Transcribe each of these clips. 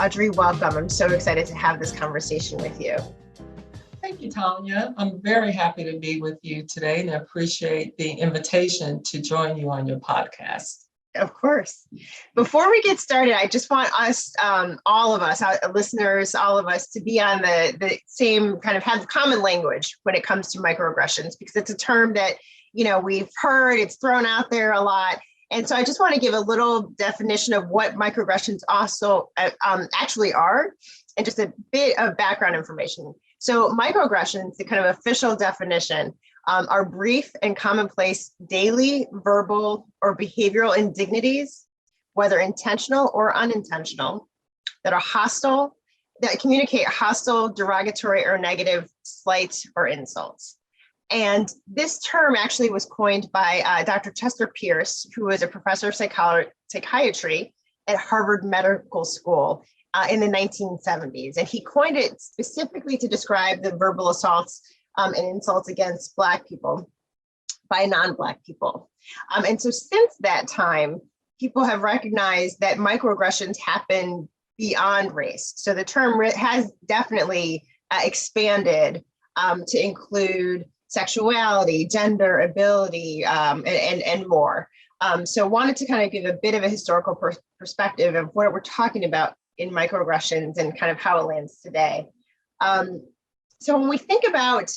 Audrey, welcome. I'm so excited to have this conversation with you. Thank you, Tonya. I'm very happy to be with you today and I appreciate the invitation to join you on your podcast. Of course. Before we get started, I just want us, all of us, our listeners, all of us to be on the same kind of have common language when it comes to microaggressions, because it's a term that, we've heard, it's thrown out there a lot. And so I just want to give a little definition of what microaggressions also actually are, and just a bit of background information. So microaggressions, the kind of official definition, are brief and commonplace daily verbal or behavioral indignities, whether intentional or unintentional, that are hostile, that communicate hostile, derogatory, or negative slights or insults. And this term actually was coined by Dr. Chester Pierce, who was a professor of psychiatry at Harvard Medical School in the 1970s. And he coined it specifically to describe the verbal assaults and insults against Black people by non-Black people. And so since that time, people have recognized that microaggressions happen beyond race. So the term has definitely expanded to include sexuality, gender, ability, and more. So wanted to kind of give a bit of a historical perspective of what we're talking about in microaggressions and kind of how it lands today. So when we think about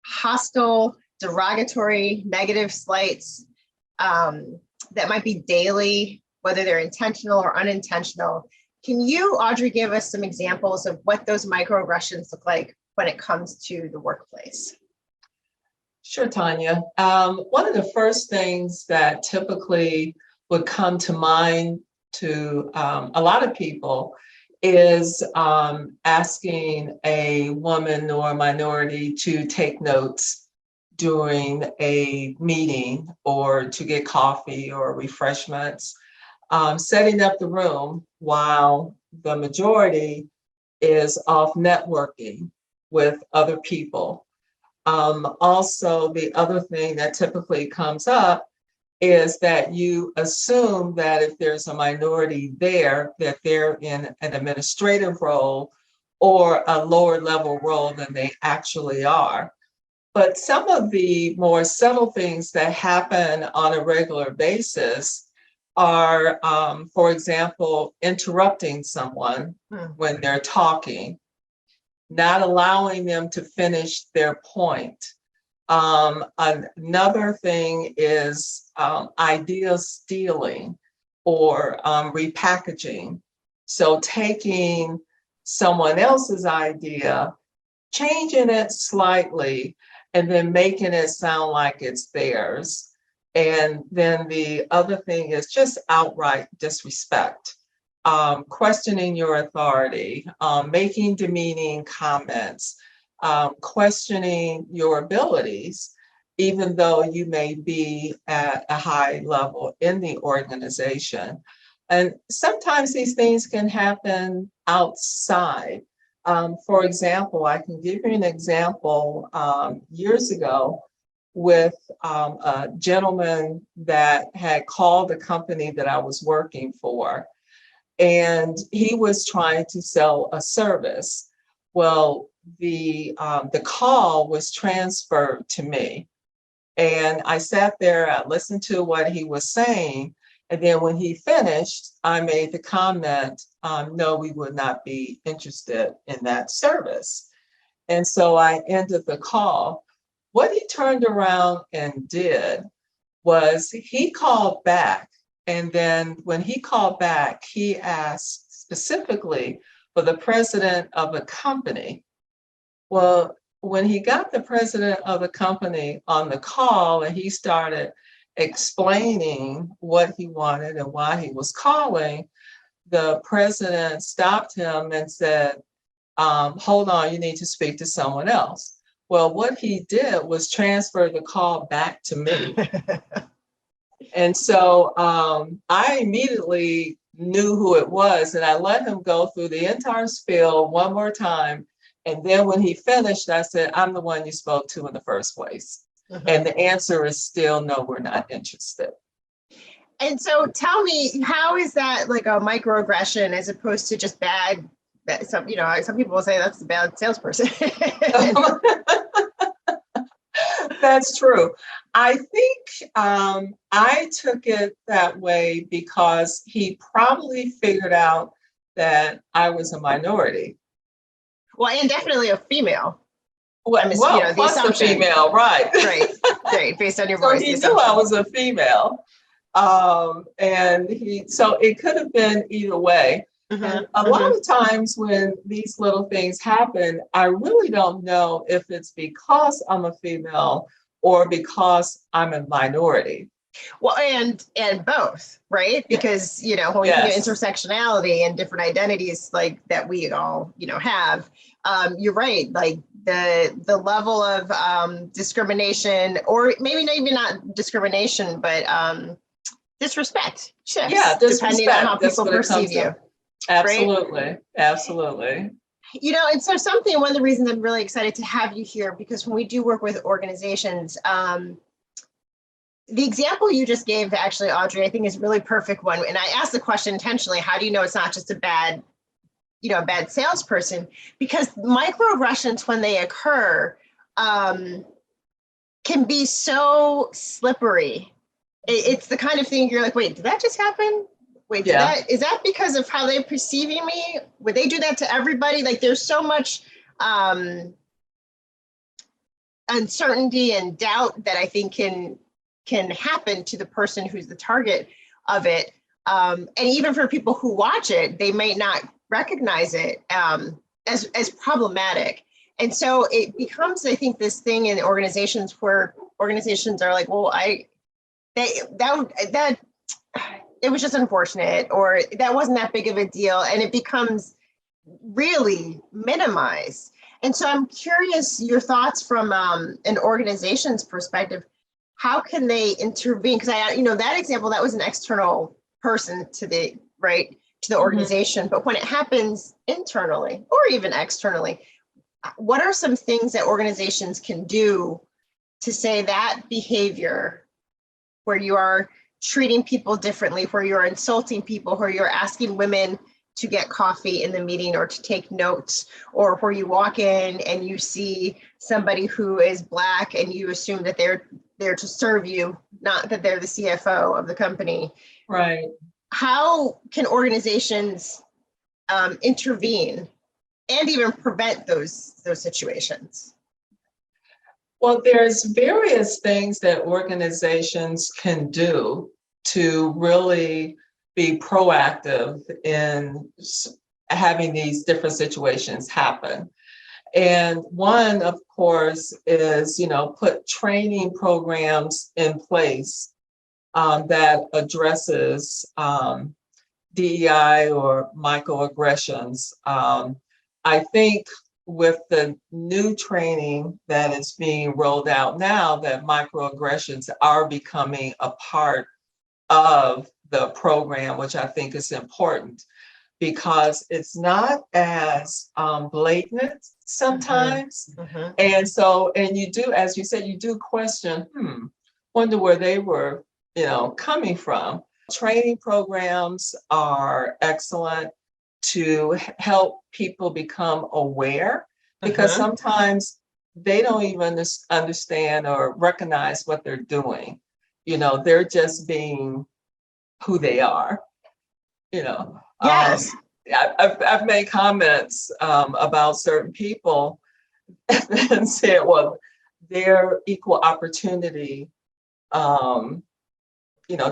hostile, derogatory, negative slights that might be daily, whether they're intentional or unintentional, can you, Audrey, give us some examples of what those microaggressions look like when it comes to the workplace? Sure, Tonya. One of the first things that typically would come to mind to a lot of people is asking a woman or a minority to take notes during a meeting or to get coffee or refreshments, setting up the room while the majority is off networking with other people. Also, the other thing that typically comes up is that you assume that if there's a minority there, that they're in an administrative role or a lower level role than they actually are. But some of the more subtle things that happen on a regular basis are, for example, interrupting someone when they're talking, not allowing them to finish their point. Another thing is idea stealing or repackaging. So taking someone else's idea, changing it slightly, and then making it sound like it's theirs. And then the other thing is just outright disrespect. Questioning your authority, making demeaning comments, questioning your abilities, even though you may be at a high level in the organization. And sometimes these things can happen outside. For example, I can give you an example years ago with a gentleman that had called the company that I was working for. And he was trying to sell a service. Well, the call was transferred to me. And I sat there, I listened to what he was saying. And then when he finished, I made the comment, no, we would not be interested in that service. And so I ended the call. What he turned around and did was he called back. And then when he called back, he asked specifically for the president of the company. Well, when he got the president of the company on the call and he started explaining what he wanted and why he was calling, the president stopped him and said, hold on, you need to speak to someone else. Well, what he did was transfer the call back to me. And so I immediately knew who it was, and I let him go through the entire spiel one more time. And then when he finished, I said, I'm the one you spoke to in the first place. And the answer is still no, we're not interested. And so tell me, how is that like a microaggression as opposed to just bad? Some, some people will say that's a bad salesperson. That's true. I think I took it that way because he probably figured out that I was a minority. Well, and definitely a female. Well, The plus the assumption. female, right? Right. Based on your So voice, he knew I was a female, so it could have been either way. And a lot of times when these little things happen, I really don't know if it's because I'm a female or because I'm a minority. Well, and both, right? Because when we think of intersectionality and different identities like that we all have, you're right. Like the level of discrimination, or maybe even not discrimination, but disrespect shifts. Yeah, disrespect. Depending on how people perceive you. Absolutely, right? Absolutely. And so one of the reasons I'm really excited to have you here, because when we do work with organizations, the example you just gave, actually, Audrey, I think is a really perfect one. And I asked the question intentionally, how do you know it's not just a bad salesperson? Because microaggressions, when they occur, can be so slippery. It's the kind of thing you're like, wait, did that just happen? Wait, is that because of how they're perceiving me? Would they do that to everybody? Like, there's so much uncertainty and doubt that I think can happen to the person who's the target of it. And even for people who watch it, they may not recognize it as problematic. And so it becomes, I think, this thing in organizations where organizations are like, well, that it was just unfortunate, or that wasn't that big of a deal. And it becomes really minimized. And so I'm curious your thoughts from an organization's perspective. How can they intervene? Because that example, that was an external person to the organization. But when it happens internally or even externally, what are some things that organizations can do to say that behavior where you are treating people differently, where you're insulting people, where you're asking women to get coffee in the meeting or to take notes, or where you walk in and you see somebody who is Black and you assume that they're there to serve you, not that they're the CFO of the company. Right. How can organizations intervene and even prevent those situations? Well, there's various things that organizations can do to really be proactive in having these different situations happen. And one, of course, is, put training programs in place that addresses DEI or microaggressions. I think with the new training that is being rolled out now, that microaggressions are becoming a part of the program, which I think is important because it's not as blatant sometimes. And you do, as you said, you do question, wonder where they were, coming from. Training programs are excellent to help people become aware, because sometimes they don't even understand or recognize what they're doing. They're just being who they are. Yes. I've made comments about certain people and said, well, they're equal opportunity,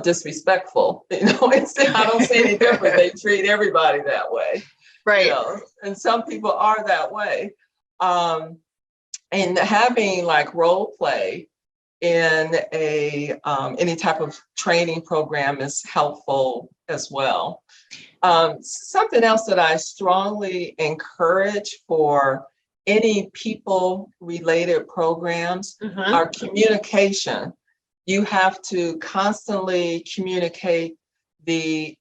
disrespectful. I don't see any different. They treat everybody that way. Right. And some people are that way. And having like role play in any type of training program is helpful as well. Something else that I strongly encourage for any people-related programs are communication. You have to constantly communicate the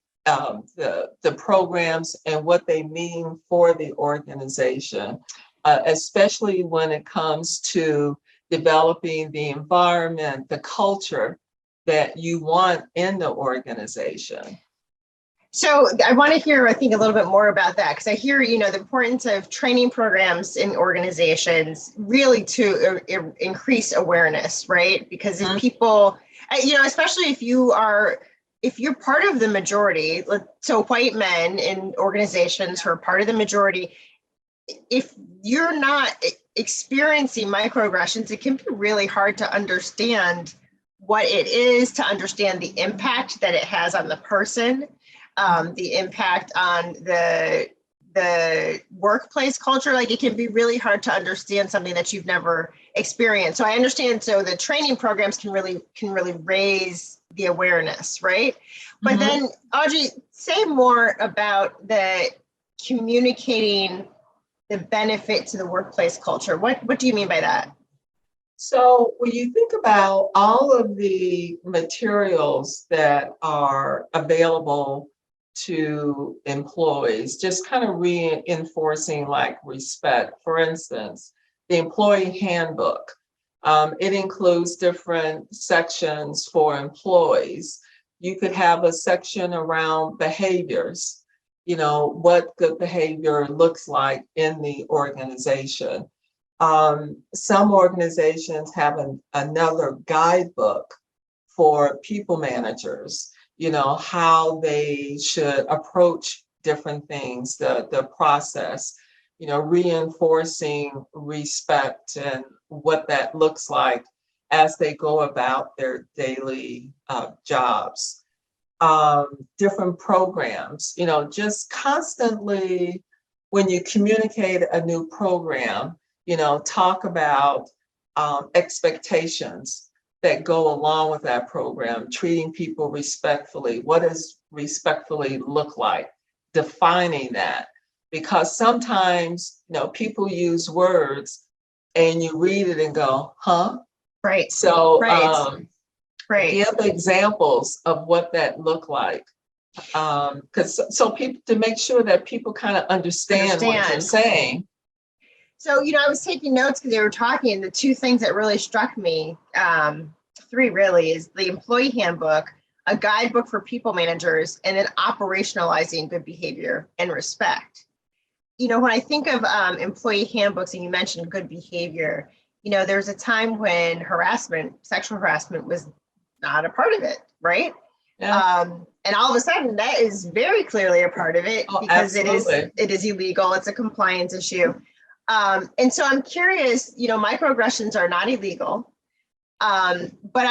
programs and what they mean for the organization, especially when it comes to developing the environment, the culture that you want in the organization. So I want to hear, I think, a little bit more about that, because I hear, the importance of training programs in organizations really to increase awareness, right? Because if people, especially if you're part of the majority, so white men in organizations who are part of the majority, if you're not experiencing microaggressions, it can be really hard to understand what it is, to understand the impact that it has on the person, the impact on the workplace culture. Like, it can be really hard to understand something that you've never experienced. So I understand. So the training programs can really raise the awareness, right? But then, Audrey, say more about the communicating the benefit to the workplace culture. What do you mean by that? So when you think about all of the materials that are available to employees, just kind of reinforcing like respect. For instance, the employee handbook. It includes different sections for employees. You could have a section around behaviors, what good behavior looks like in the organization. Some organizations have another guidebook for people managers, how they should approach different things, the process, reinforcing respect and what that looks like as they go about their daily jobs. Different programs, just constantly when you communicate a new program, talk about expectations that go along with that program, treating people respectfully. What does respectfully look like? Defining that. Because sometimes, people use words and you read it and go, huh? Right. So right. give examples of what that looked like. Because so people, to make sure that people kind of understand what you're saying. So, I was taking notes because they were talking, and the two things that really struck me, three really, is the employee handbook, a guidebook for people managers, and then operationalizing good behavior and respect. When I think of employee handbooks, and you mentioned good behavior, there's a time when sexual harassment was not a part of it, right? Yeah. And all of a sudden that is very clearly a part of it, because absolutely. it is illegal. It's a compliance issue. And so I'm curious, microaggressions are not illegal. But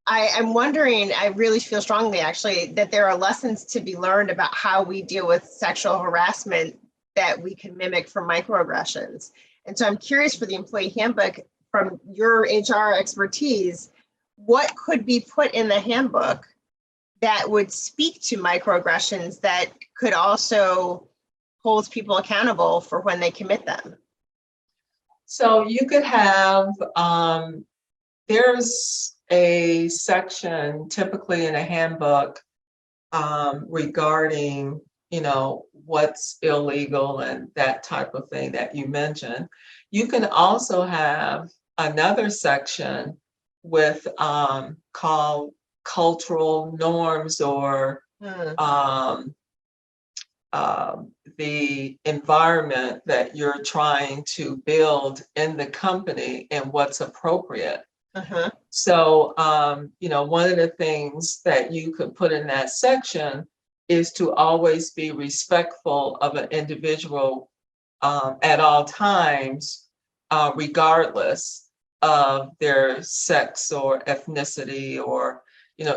I'm wondering, I really feel strongly actually that there are lessons to be learned about how we deal with sexual harassment that we can mimic from microaggressions. And so I'm curious, for the employee handbook, from your HR expertise, what could be put in the handbook that would speak to microaggressions that could also hold people accountable for when they commit them? So you could have, there's a section typically in a handbook regarding, what's illegal and that type of thing that you mentioned. You can also have another section with called cultural norms, or the environment that you're trying to build in the company and what's appropriate. So, one of the things that you could put in that section is to always be respectful of an individual at all times, regardless of their sex or ethnicity or,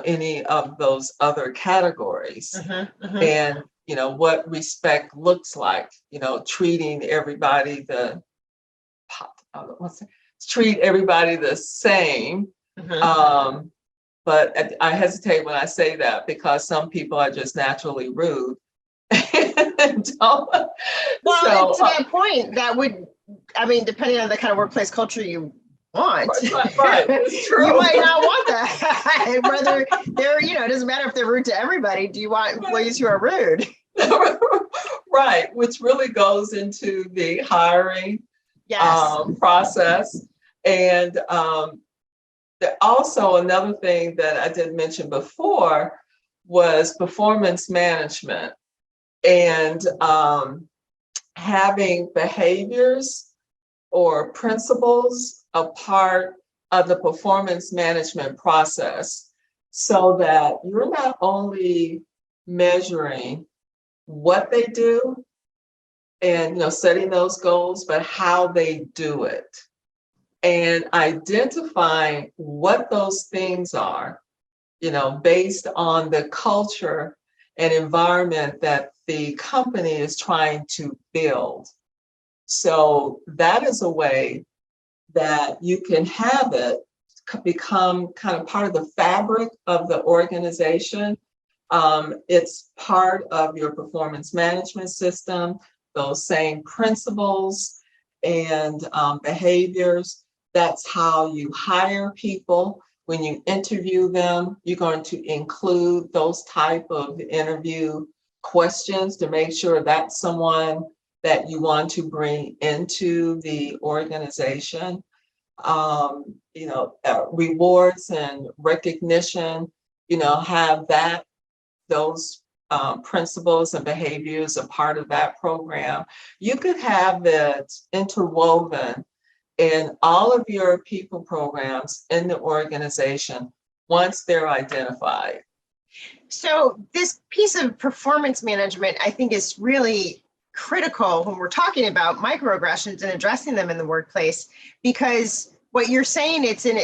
any of those other categories. And what respect looks like, treating everybody treat everybody the same. But I hesitate when I say that, because some people are just naturally rude. Well, so, to that point, that would, depending on the kind of workplace culture you want, right. It's true. You might not want that. Whether they're, it doesn't matter if they're rude to everybody. Do you want employees who are rude? Right, which really goes into the hiring process. And Also, another thing that I did mention before was performance management and having behaviors or principles a part of the performance management process, so that you're not only measuring what they do and setting those goals, but how they do it, and identifying what those things are, based on the culture and environment that the company is trying to build. So that is a way that you can have it become kind of part of the fabric of the organization. It's part of your performance management system, those same principles and behaviors. That's how you hire people. When you interview them, you're going to include those type of interview questions to make sure that's someone that you want to bring into the organization. Rewards and recognition, have those principles and behaviors a part of that program. You could have it interwoven in all of your people programs in the organization once they're identified. So this piece of performance management, I think, is really critical when we're talking about microaggressions and addressing them in the workplace, because what you're saying, it's an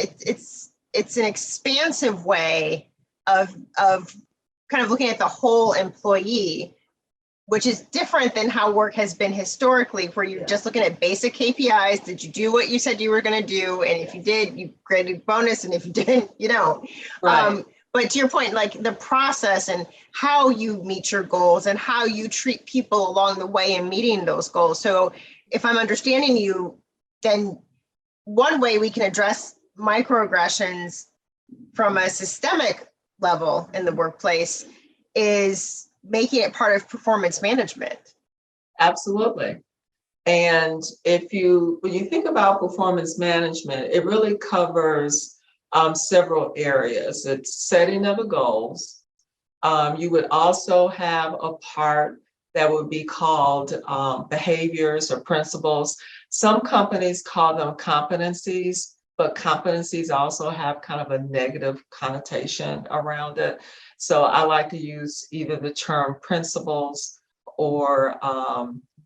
expansive way of kind of looking at the whole employee, which is different than how work has been historically, where you're just looking at basic KPIs. Did you do what you said you were going to do? And if you did, you graded bonus. And if you didn't, you don't. Right. But to your point, like the process and how you meet your goals and how you treat people along the way in meeting those goals. So if I'm understanding you, then one way we can address microaggressions from a systemic level in the workplace is making it part of performance management. Absolutely. And when you think about performance management, it really covers several areas. It's setting of the goals. You would also have a part that would be called behaviors or principles. Some companies call them competencies, but competencies also have kind of a negative connotation around it. So I like to use either the term principles or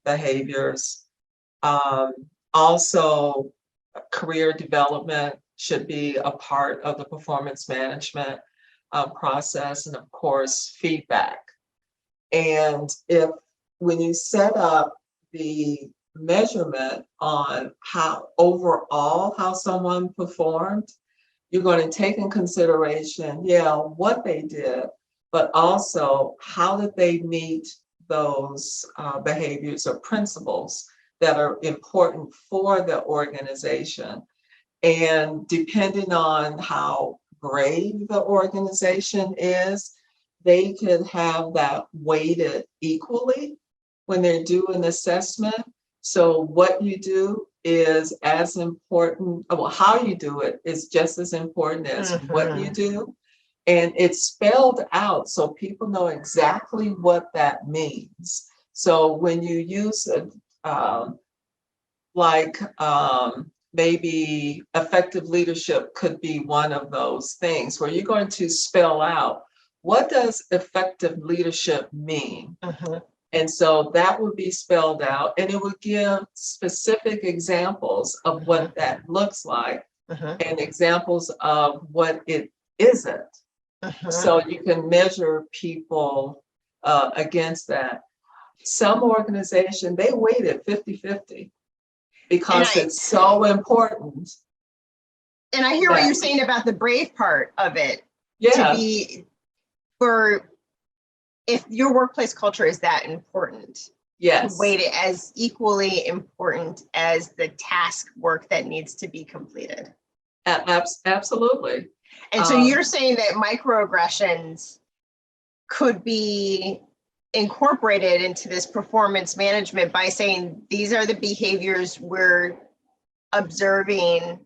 behaviors. Also, career development should be a part of the performance management process, and of course, feedback. And when you set up the measurement on how someone performed, you're going to take in consideration, what they did, but also how did they meet those behaviors or principles that are important for the organization. And depending on how brave the organization is, they could have that weighted equally when they're doing assessment. So what you do is as important, well, how you do it is just as important as what you do. And it's spelled out so people know exactly what that means. So when you use maybe effective leadership could be one of those things where you're going to spell out, what does effective leadership mean? And so that would be spelled out, and it would give specific examples of what that looks like and examples of what it isn't. So you can measure people against that. Some organization, they weight it 50-50 because it's so important. And I hear what you're saying about the brave part of it. Yeah. If your workplace culture is that important, yes, to weight it as equally important as the task work that needs to be completed. Absolutely. And so you're saying that microaggressions could be incorporated into this performance management by saying these are the behaviors we're observing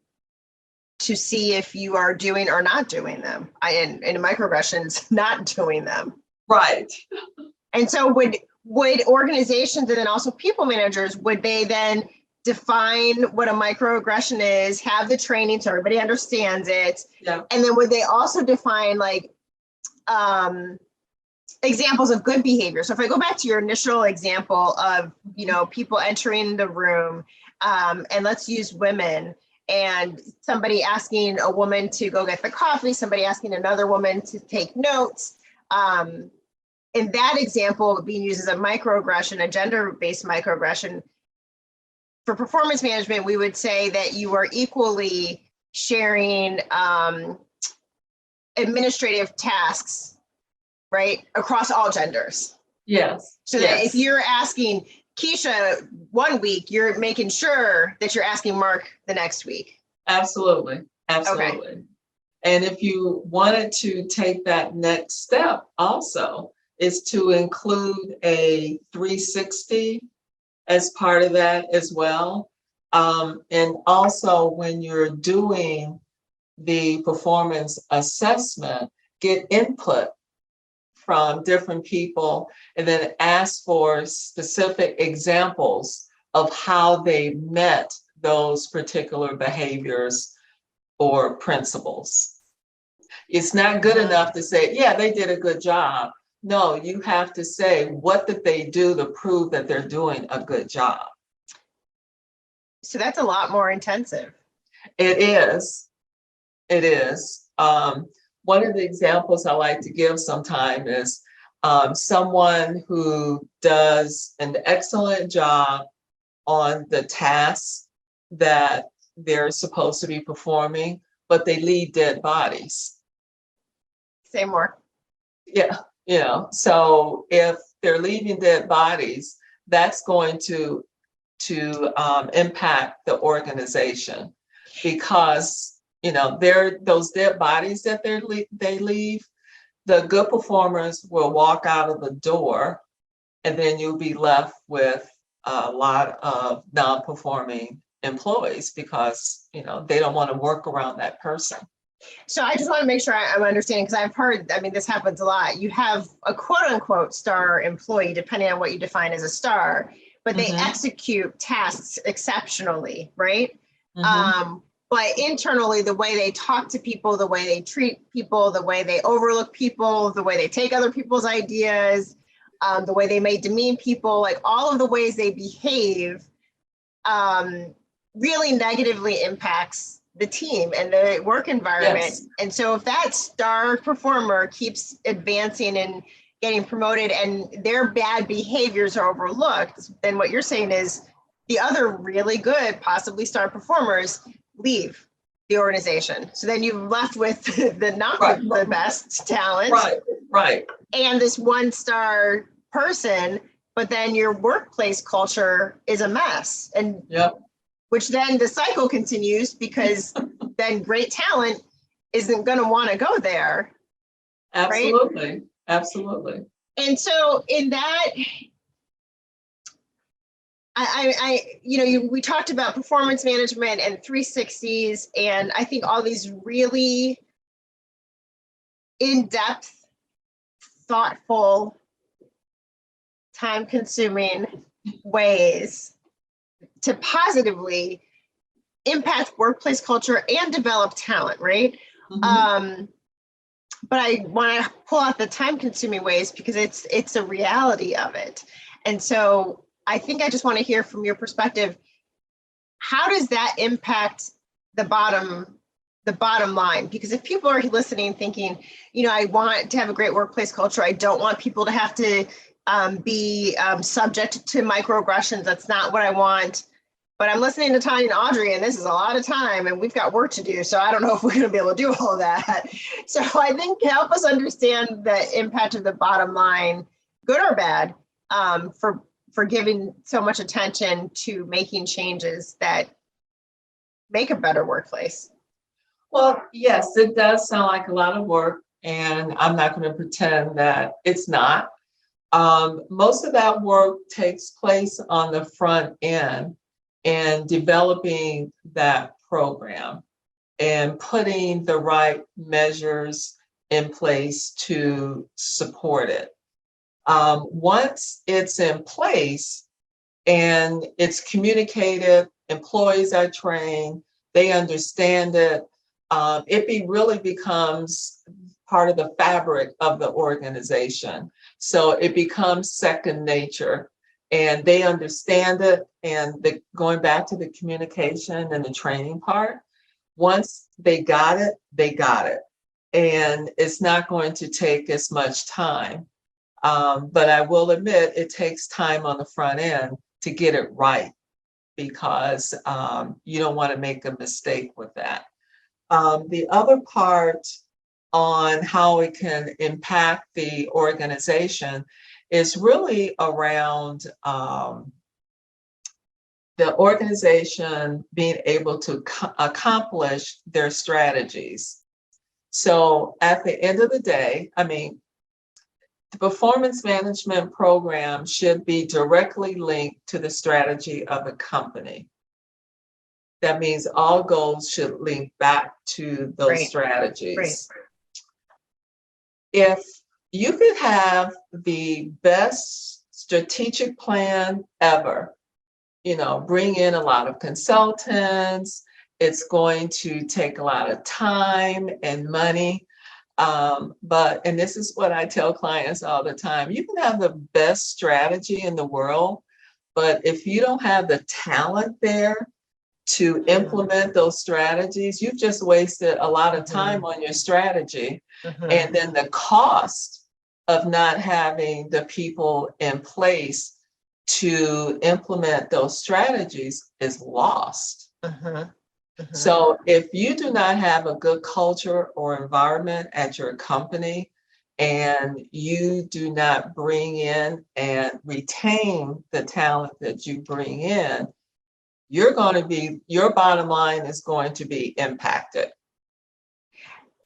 to see if you are doing or not doing them. In microaggressions, not doing them. Right. And so would organizations and then also people managers, would they then define what a microaggression is, have the training so everybody understands it? Yeah. And then would they also define like examples of good behavior? So if I go back to your initial example of, people entering the room, and let's use women, and somebody asking a woman to go get the coffee, somebody asking another woman to take notes. In that example, being used as a microaggression, a gender-based microaggression, for performance management, we would say that you are equally sharing administrative tasks, right, across all genders. Yes. So that if you're asking Keisha one week, you're making sure that you're asking Mark the next week. Absolutely. Absolutely. Okay. And if you wanted to take that next step also, is to include a 360 as part of that as well. And also when you're doing the performance assessment, get input from different people and then ask for specific examples of how they met those particular behaviors or principles. It's not good enough to say, yeah, they did a good job. No, you have to say, what did they do to prove that they're doing a good job? So that's a lot more intensive. It is. It is. One of the examples I like to give sometime is someone who does an excellent job on the tasks that they're supposed to be performing, but they leave dead bodies. Say more. Yeah. So if they're leaving dead bodies, that's going to impact the organization, because they're those dead bodies that they leave. The good performers will walk out of the door, and then you'll be left with a lot of non-performing employees because they don't want to work around that person. So I just want to make sure I'm understanding, because I've heard, this happens a lot. You have a quote unquote star employee, depending on what you define as a star, but they execute tasks exceptionally, right? But internally, the way they talk to people, the way they treat people, the way they overlook people, the way they take other people's ideas, the way they may demean people, like all of the ways they behave really negatively impacts the team and the work environment. Yes. And so if that star performer keeps advancing and getting promoted and their bad behaviors are overlooked, then what you're saying is the other really good, possibly star performers leave the organization. So then you're left with the not the best talent. Right. And this one star person, but then your workplace culture is a mess. And which then the cycle continues, because then great talent isn't going to want to go there. Absolutely. Right? Absolutely. And so in that, we talked about performance management and 360s, and I think all these really in-depth, thoughtful, time-consuming ways to positively impact workplace culture and develop talent, right? But I want to pull out the time-consuming ways because it's a reality of it. And so I think I just want to hear from your perspective, how does that impact the bottom line? Because if people are listening thinking, I want to have a great workplace culture, I don't want people to have to be subject to microaggressions. That's not what I want. But I'm listening to Tonya and Audrey, and this is a lot of time, and we've got work to do. So I don't know if we're going to be able to do all that. So I think help us understand the impact of the bottom line, good or bad, for giving so much attention to making changes that make a better workplace. Well, yes, it does sound like a lot of work, and I'm not going to pretend that it's not. Most of that work takes place on the front end and developing that program. and putting the right measures in place to support it. Once it's in place and it's communicated, employees are trained, they understand it, really becomes part of the fabric of the organization. So it becomes second nature and they understand it. And going back to the communication and the training part, once they got it, they got it. And it's not going to take as much time. But I will admit it takes time on the front end to get it right because you don't want to make a mistake with that. The other part on how it can impact the organization is really around the organization being able to accomplish their strategies. So at the end of the day, I mean, the performance management program should be directly linked to the strategy of the company. That means all goals should link back to those strategies. Right. If you could have the best strategic plan ever, bring in a lot of consultants, it's going to take a lot of time and money. And this is what I tell clients all the time, you can have the best strategy in the world, but if you don't have the talent there to implement those strategies, you've just wasted a lot of time on your strategy. And then the cost of not having the people in place to implement those strategies is lost. So if you do not have a good culture or environment at your company, and you do not bring in and retain the talent that you bring in, your bottom line is going to be impacted.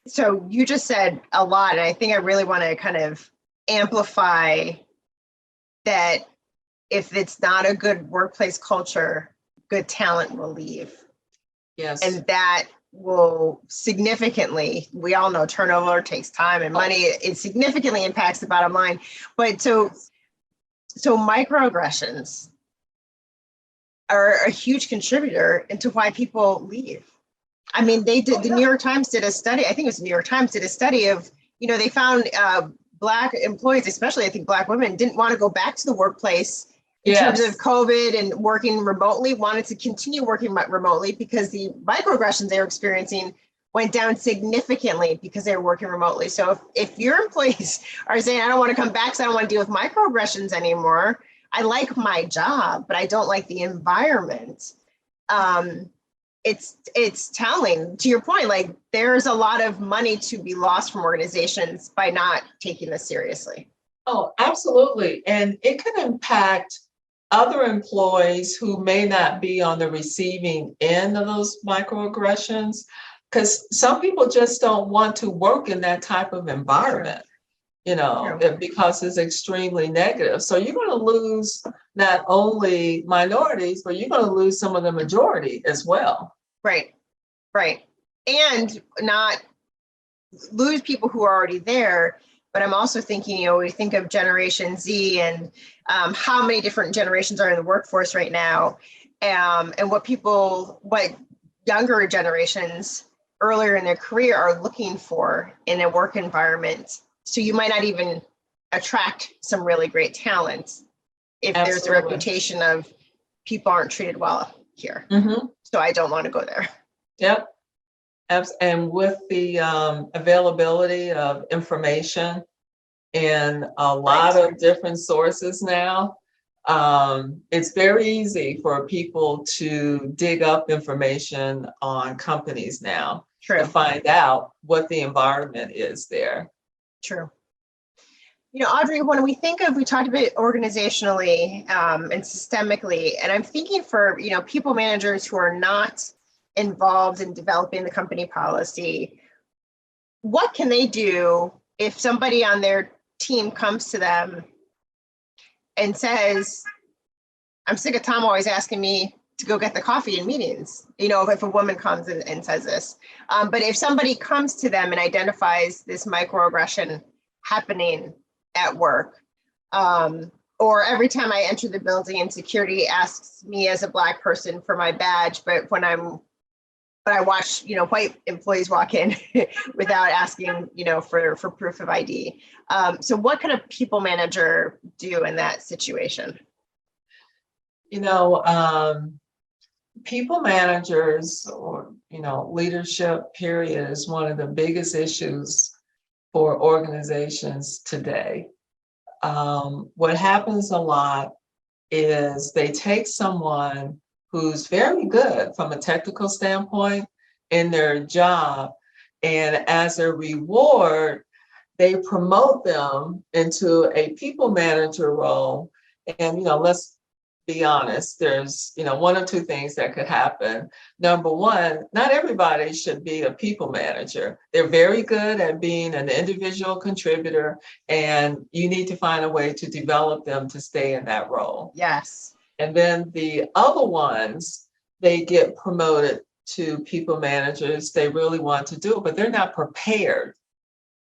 So you just said a lot, and I think I really want to kind of amplify that if it's not a good workplace culture, good talent will leave. Yes. And that will significantly, we all know turnover takes time and money, it significantly impacts the bottom line. But so microaggressions are a huge contributor into why people leave. I mean, the New York Times did a study, I think it was the New York Times did a study of, they found Black employees, especially I think Black women, didn't want to go back to the workplace in terms of COVID and working remotely, wanted to continue working remotely because the microaggressions they were experiencing went down significantly because they were working remotely. So if your employees are saying, I don't want to come back because I don't want to deal with microaggressions anymore, I like my job, but I don't like the environment. It's telling, to your point, like there's a lot of money to be lost from organizations by not taking this seriously. Oh, absolutely. And it can impact other employees who may not be on the receiving end of those microaggressions, because some people just don't want to work in that type of environment, because it's extremely negative. So you're going to lose not only minorities, but you're going to lose some of the majority as well. Right. And not lose people who are already there. But I'm also thinking, we think of Generation Z and how many different generations are in the workforce right now, and what younger generations earlier in their career are looking for in a work environment. So you might not even attract some really great talent if there's a reputation of people aren't treated well here. So I don't want to go there. Yep. And with the availability of information in a lot of different sources now, it's very easy for people to dig up information on companies now to find out what the environment is there. True. Audrey, when we talked about organizationally and systemically, and I'm thinking for, people managers who are not involved in developing the company policy, what can they do if somebody on their team comes to them and says, I'm sick of Tom always asking me to go get the coffee in meetings, if a woman comes and says this. But if somebody comes to them and identifies this microaggression happening at work, or every time I enter the building and security asks me as a Black person for my badge, but I watch, white employees walk in without asking, for proof of ID. So what can a people manager do in that situation? People managers or, leadership period is one of the biggest issues for organizations today. What happens a lot is they take someone who's very good from a technical standpoint in their job, and as a reward, they promote them into a people manager role. And, let's be honest, there's, one or two things that could happen. Number one, not everybody should be a people manager. They're very good at being an individual contributor, and you need to find a way to develop them to stay in that role. Yes. And then the other ones, they get promoted to people managers. They really want to do it, but they're not prepared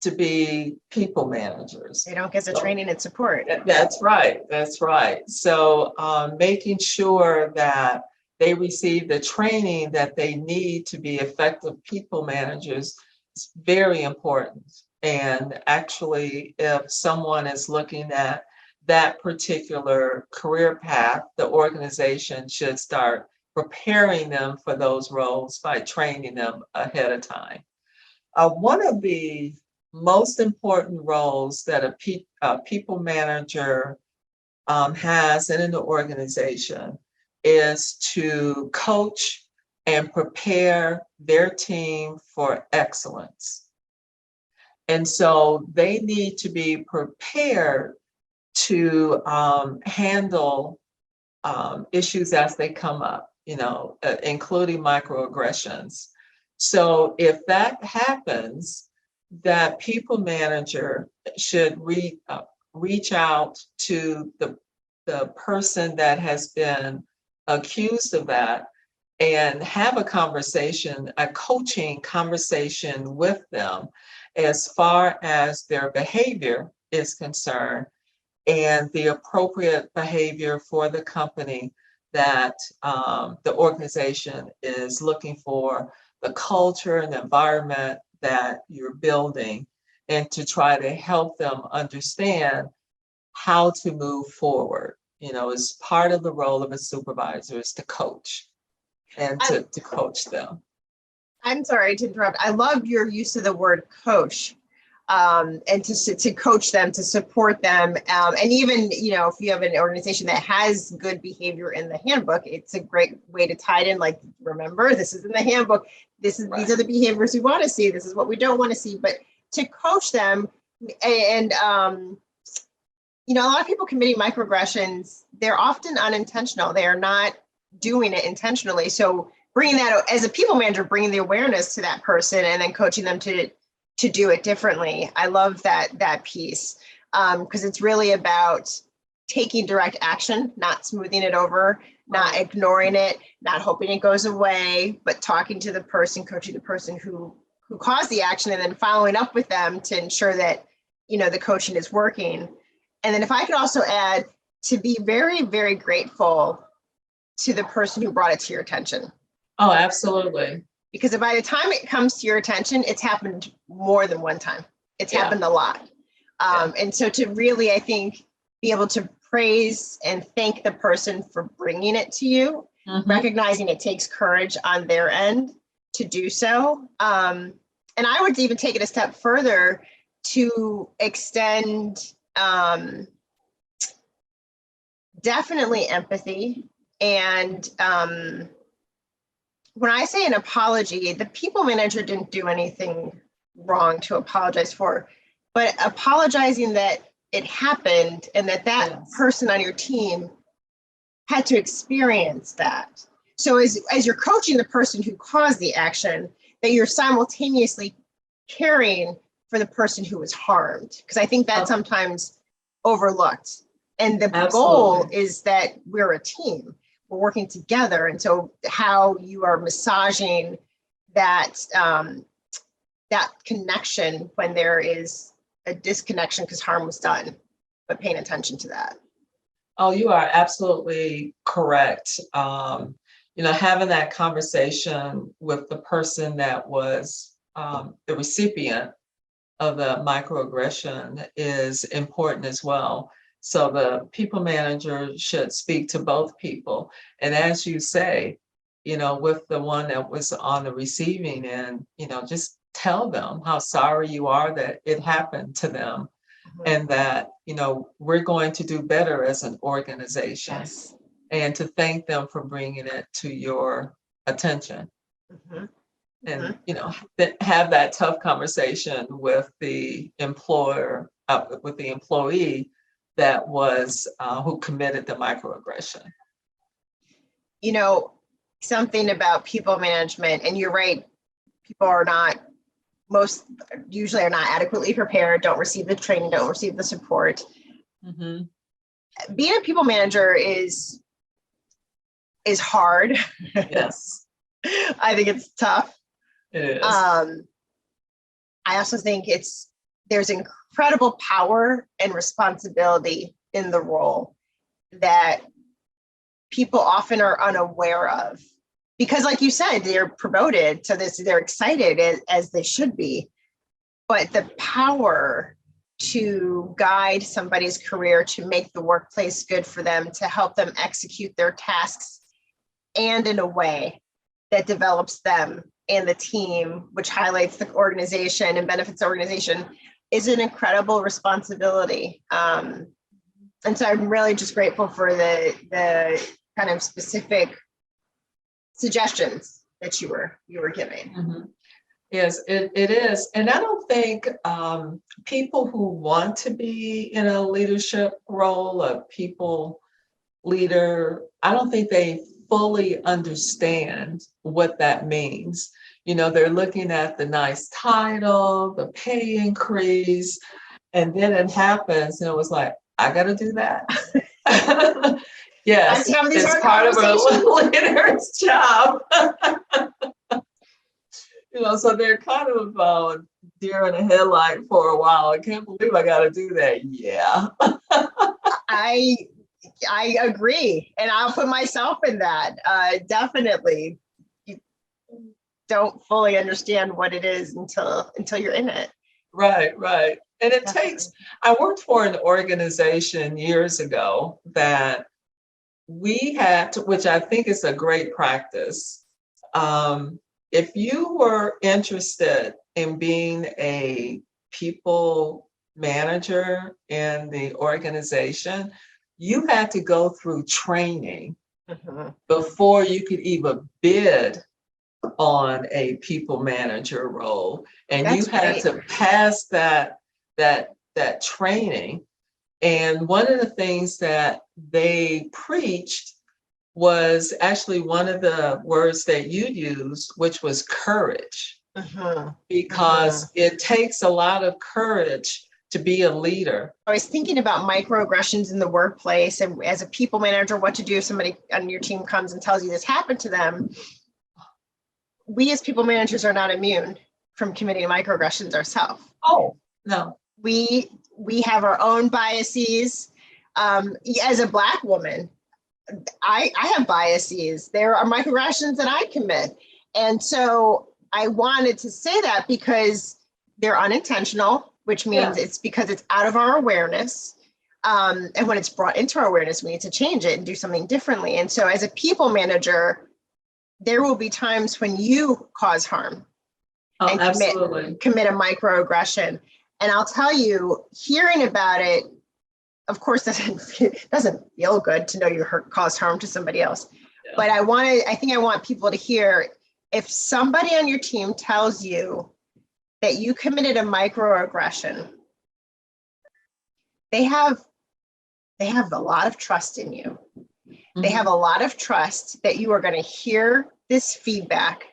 to be people managers. They don't get the training and support. That's right. That's right. So making sure that they receive the training that they need to be effective people managers is very important. And actually, if someone is looking at that particular career path, the organization should start preparing them for those roles by training them ahead of time. One of the most important roles that a people manager has in an organization is to coach and prepare their team for excellence. And so they need to be prepared to handle issues as they come up, including microaggressions. So if that happens, that people manager should reach out to the person that has been accused of that and have a conversation, a coaching conversation with them as far as their behavior is concerned and the appropriate behavior for the company that the organization is looking for, the culture and the environment that you're building, and to try to help them understand how to move forward. As part of the role of a supervisor is to coach and to coach them. I'm sorry to interrupt. I love your use of the word coach, and to coach them, to support them. And even, if you have an organization that has good behavior in the handbook, it's a great way to tie it in. Like, remember, this is in the handbook. These are the behaviors we want to see. This is what we don't want to see. But to coach them, and a lot of people committing microaggressions, they're often unintentional. They are not doing it intentionally. So bringing that as a people manager, bringing the awareness to that person and then coaching them to do it differently. I love that piece, because it's really about taking direct action, not smoothing it over, not ignoring it, not hoping it goes away, but talking to the person, coaching the person who caused the action, and then following up with them to ensure that, the coaching is working. And then if I could also add, to be very, very grateful to the person who brought it to your attention. Oh, absolutely. Because by the time it comes to your attention, it's happened more than one time. It's happened a lot. And so to really, I think, be able to praise and thank the person for bringing it to you, recognizing it takes courage on their end to do so. And I would even take it a step further to extend definitely empathy. And when I say an apology, the people manager didn't do anything wrong to apologize for, but apologizing that it happened and that person on your team had to experience that. So as you're coaching the person who caused the action, that you're simultaneously caring for the person who was harmed, because I think that's sometimes overlooked. And the goal is that we're a team. we're working together. And so how you are massaging that, that connection when there is a disconnection because harm was done, but paying attention to that. Oh, you are absolutely correct. Having that conversation with the person that was the recipient of the microaggression is important as well. So the people manager should speak to both people. And as you say, with the one that was on the receiving end, just tell them how sorry you are that it happened to them. And that, we're going to do better as an organization. Yes. And to thank them for bringing it to your attention. And, have that tough conversation with the employer, with the employee that was, who committed the microaggression. Something about people management, and you're right, people usually are not adequately prepared, don't receive the training, don't receive the support. Being a people manager is hard. Yes. I think it's tough. It is. I also think there's incredible power and responsibility in the role that people often are unaware of. Because like you said, they're promoted to this, they're excited as they should be. But the power to guide somebody's career, to make the workplace good for them, to help them execute their tasks, and in a way that develops them and the team, which highlights the organization and benefits the organization, is an incredible responsibility. And so I'm really just grateful for the kind of specific suggestions that you were giving. Yes, it is. And I don't think people who want to be in a leadership role, a people leader, I don't think they fully understand what that means. They're looking at the nice title, the pay increase, and then it happens and it was like, I got to do that. Yes, it's part of a leader's job. So they're kind of deer in the headlight for a while. I can't believe I got to do that. Yeah. I agree. And I'll put myself in that. Definitely. You don't fully understand what it is until you're in it. Right. And it takes, I worked for an organization years ago that we had to, which I think is a great practice. If you were interested in being a people manager in the organization, you had to go through training before you could even bid on a people manager role. And you had to pass that training. And one of the things that they preached was actually one of the words that you used, which was courage, because it takes a lot of courage to be a leader. I was thinking about microaggressions in the workplace, and as a people manager, what to do if somebody on your team comes and tells you this happened to them. We as people managers are not immune from committing microaggressions ourselves. Oh, no. We have our own biases. As a Black woman, I have biases. There are microaggressions that I commit. And so I wanted to say that because they're unintentional, which means it's because it's out of our awareness. And when it's brought into our awareness, we need to change it and do something differently. And so as a people manager, there will be times when you cause harm and commit a microaggression. And I'll tell you, hearing about it, of course, doesn't feel good to know you caused harm to somebody else. Yeah. But I think I want people to hear, if somebody on your team tells you that you committed a microaggression, they have a lot of trust in you. They have a lot of trust that you are going to hear this feedback.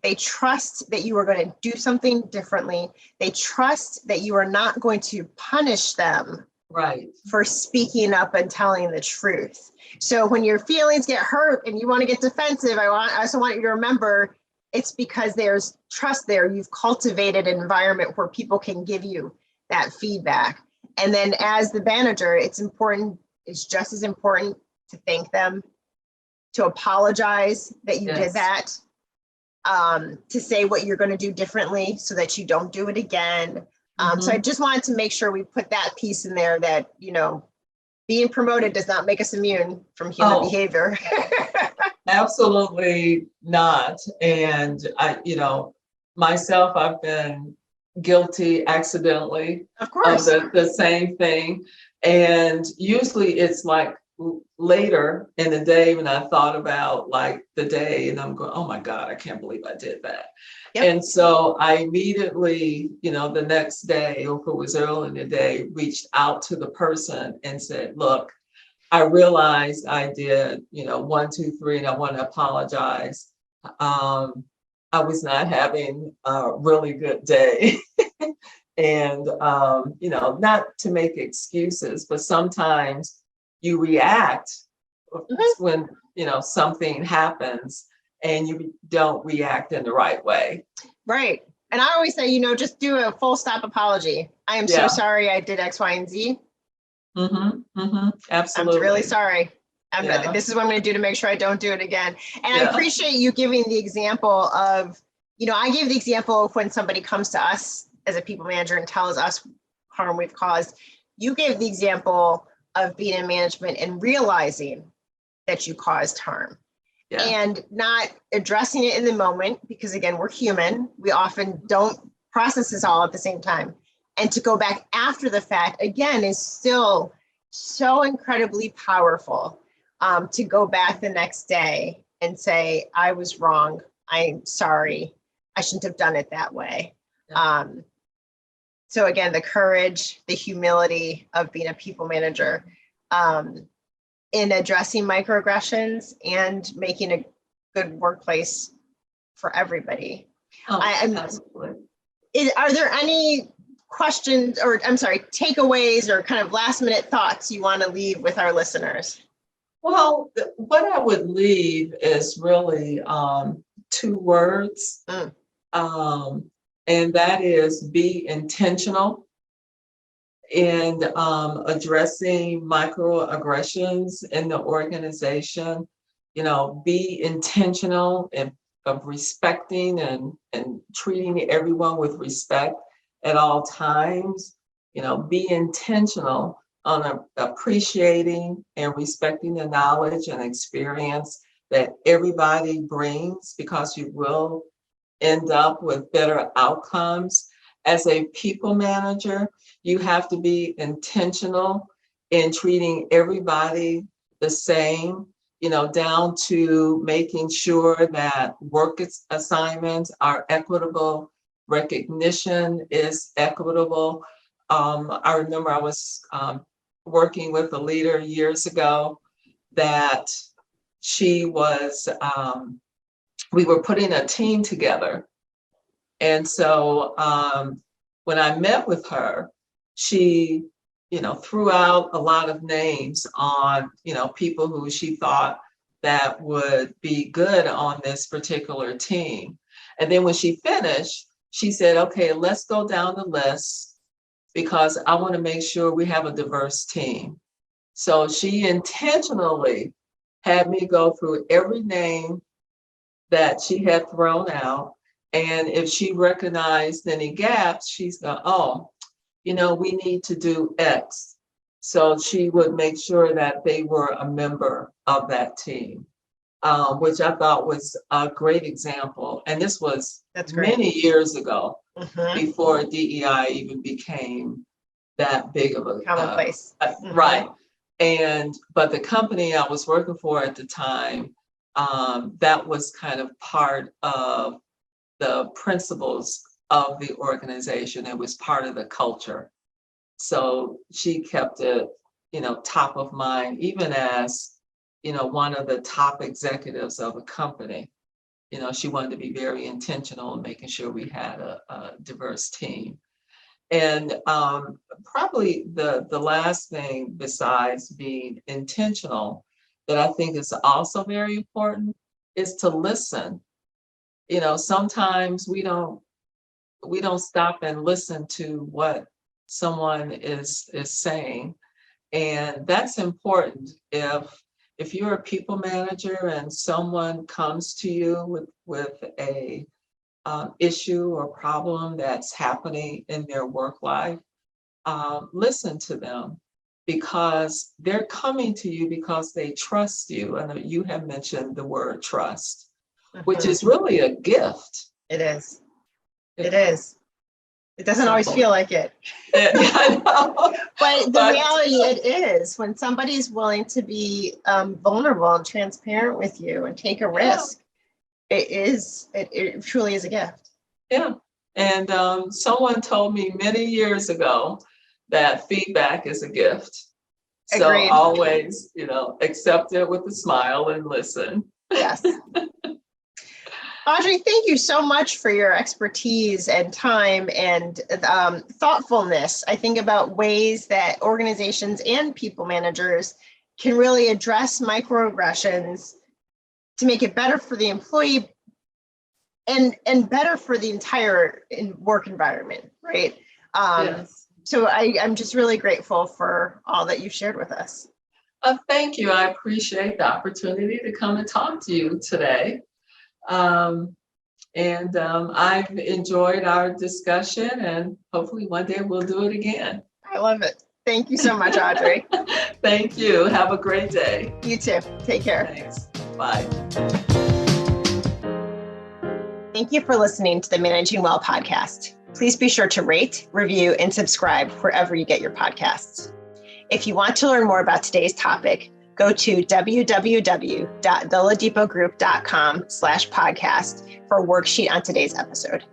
They trust that you are going to do something differently. They trust that you are not going to punish them Right. for speaking up and telling the truth. So when your feelings get hurt and you want to get defensive, I also want you to remember it's because there's trust there. You've cultivated an environment where people can give you that feedback. And then as the manager, it's just as important to thank them, to apologize that you did that, to say what you're going to do differently so that you don't do it again. So I just wanted to make sure we put that piece in there that, being promoted does not make us immune from human behavior. Absolutely not. And myself, I've been guilty accidentally Of course. of the same thing. And usually it's like later in the day when I thought about like the day and I'm going, oh my God, I can't believe I did that. Yep. And so I immediately, the next day, or if it was early in the day, reached out to the person and said, look, I realized I did, 1, 2, 3, and I want to apologize. I was not having a really good day. And, not to make excuses, but sometimes you react when, something happens and you don't react in the right way. Right. And I always say, just do a full stop apology. I am so sorry I did X, Y, and Z. Absolutely. I'm really sorry. This is what I'm going to do to make sure I don't do it again. And I appreciate you giving the example of, I gave the example of when somebody comes to us as a people manager and tells us harm we've caused. You gave the example of being in management and realizing that you caused harm and not addressing it in the moment, because again, we're human. We often don't process this all at the same time. And to go back after the fact, again, is still so incredibly powerful, to go back the next day and say, I was wrong. I'm sorry. I shouldn't have done it that way. So again, the courage, the humility of being a people manager, in addressing microaggressions and making a good workplace for everybody. Absolutely. Are there any questions or takeaways or kind of last minute thoughts you want to leave with our listeners? Well, what I would leave is really 2 words. And that is be intentional in addressing microaggressions in the organization. Be intentional of respecting and treating everyone with respect at all times. Be intentional on appreciating and respecting the knowledge and experience that everybody brings, because you will end up with better outcomes. As a people manager, you have to be intentional in treating everybody the same, down to making sure that work assignments are equitable, recognition is equitable. I remember I was working with a leader years ago that she was, we were putting a team together. And so when I met with her, she, threw out a lot of names on, people who she thought that would be good on this particular team. And then when she finished, she said, okay, let's go down the list because I want to make sure we have a diverse team. So she intentionally had me go through every name that she had thrown out. And if she recognized any gaps, she's going, oh, we need to do X. So she would make sure that they were a member of that team, which I thought was a great example. And this was many years ago, before DEI even became that big of a commonplace. Right. But the company I was working for at the time, that was kind of part of the principles of the organization. It was part of the culture. So she kept it, top of mind, even as, one of the top executives of a company. She wanted to be very intentional in making sure we had a diverse team. And probably the last thing besides being intentional that I think is also very important is to listen. You know, sometimes we don't stop and listen to what someone is saying. And that's important. If you're a people manager and someone comes to you with a issue or problem that's happening in their work life, listen to them, because they're coming to you because they trust you. And you have mentioned the word trust, which is really a gift. It is. It is. It doesn't always feel like it. I know. But the reality, it is. When somebody's willing to be vulnerable and transparent with you and take a risk, it truly is a gift. Yeah. And someone told me many years ago that feedback is a gift. So Agreed. always, accept it with a smile and listen. Yes. Audrey, thank you so much for your expertise and time and thoughtfulness. I think about ways that organizations and people managers can really address microaggressions to make it better for the employee and better for the entire work environment, right? Yes. So I'm just really grateful for all that you shared with us. Thank you. I appreciate the opportunity to come and talk to you today. I've enjoyed our discussion, and hopefully one day we'll do it again. I love it. Thank you so much, Audrey. Thank you. Have a great day. You too. Take care. Thanks. Bye. Thank you for listening to the Managing Well podcast. Please be sure to rate, review, and subscribe wherever you get your podcasts. If you want to learn more about today's topic, go to www.theladipogroup.com/podcast for a worksheet on today's episode.